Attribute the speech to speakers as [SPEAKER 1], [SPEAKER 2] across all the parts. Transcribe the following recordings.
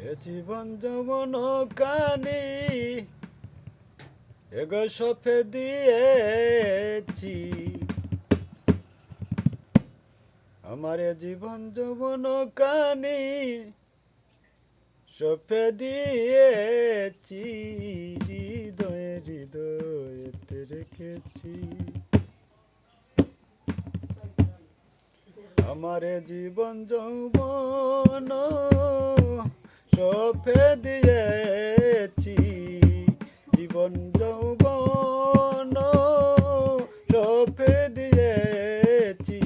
[SPEAKER 1] এ জীবন যৌবন কানি এগো সফে দিয়েছি আমার এ জীবন যৌবন কানি সফে দিয়েছি হৃদয়ে হৃদয়েতে রেখেছি আমার এ জীবন যৌবন সফে দিয়েছি জীবন যৌবন সফে দিয়েছি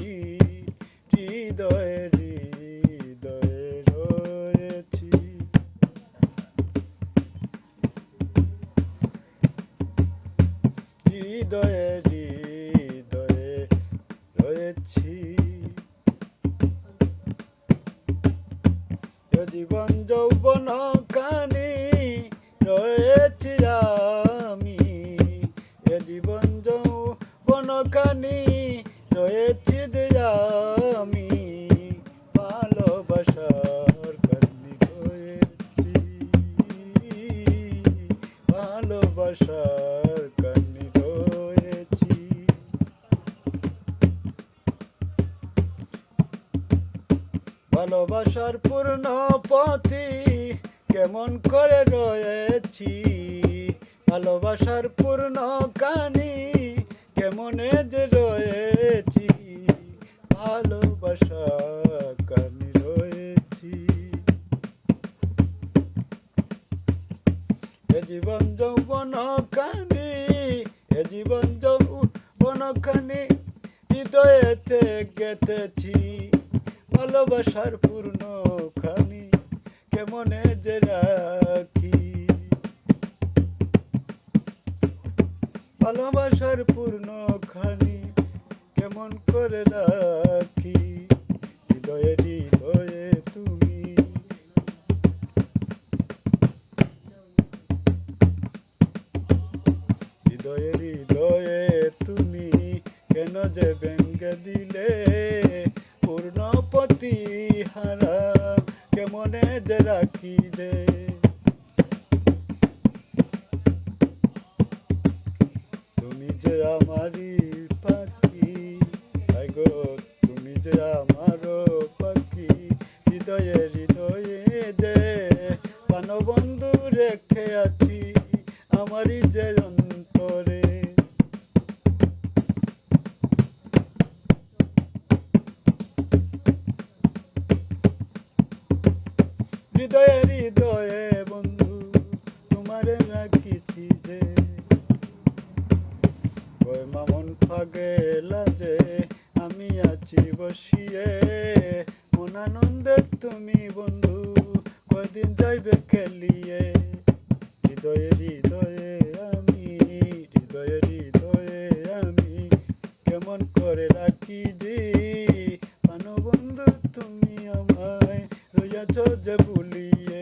[SPEAKER 1] হৃদয়ে হৃদয়ে রয়েছি হৃদয়ে হৃদয়ে রয়েছি জীবন যৌবন কানি রয়েছি আমি এ জীবন যৌবন কানি রয়েছি যে আমি ভালোবাসার কানি রয়েছি ভালোবাসার কানি রয়েছি ভালোবাসার পূর্ণ পথি কেমন করে রয়েছি ভালোবাসার পূর্ণ কানি কেমনে যে রয়েছি ভালোবাসা কানি রয়েছি এ জীবন যৌবন কানি এ জীবন যৌবন কানি হৃদয়েতে গেঁথেছি ভালোবাসার পূর্ণ খানি কেমনে যে রাখি ভালোবাসার পূর্ণ খানি কেমন করে রাখি হৃদয়ে হৃদয়ে তুমি হৃদয়ে হৃদয়ে তুমি কেন যে ভেঙে দিলে পূর্ণপতি হারা কেমনে যে রাখি দে তুমি যে আমারই পাখি গো তুমি যে আমারও পাখি হৃদয়ে হৃদয়ে যে প্রাণবন্ধু রেখে আছি আমারই যে অন্তরে হৃদয়ে হৃদয়ে বন্ধু তোমারে রাখিছি যে ওই মামন ফাগে লাজে আমি আছি বসিয়ে মন আনন্দে তুমি বন্ধু কদিন যাইবে খেলিয়ে হৃদয়ে হৃদয়ে আমি হৃদয়ে হৃদয়ে আমি কেমন করে রাখি যে প্রাণবন্ধু তুমি আমায় রইয়াছ যে ভুলিয়ে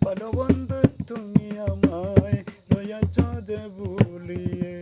[SPEAKER 1] প্রাণবন্ধু তুমি আমায় রইয়াছ যে ভুলিয়ে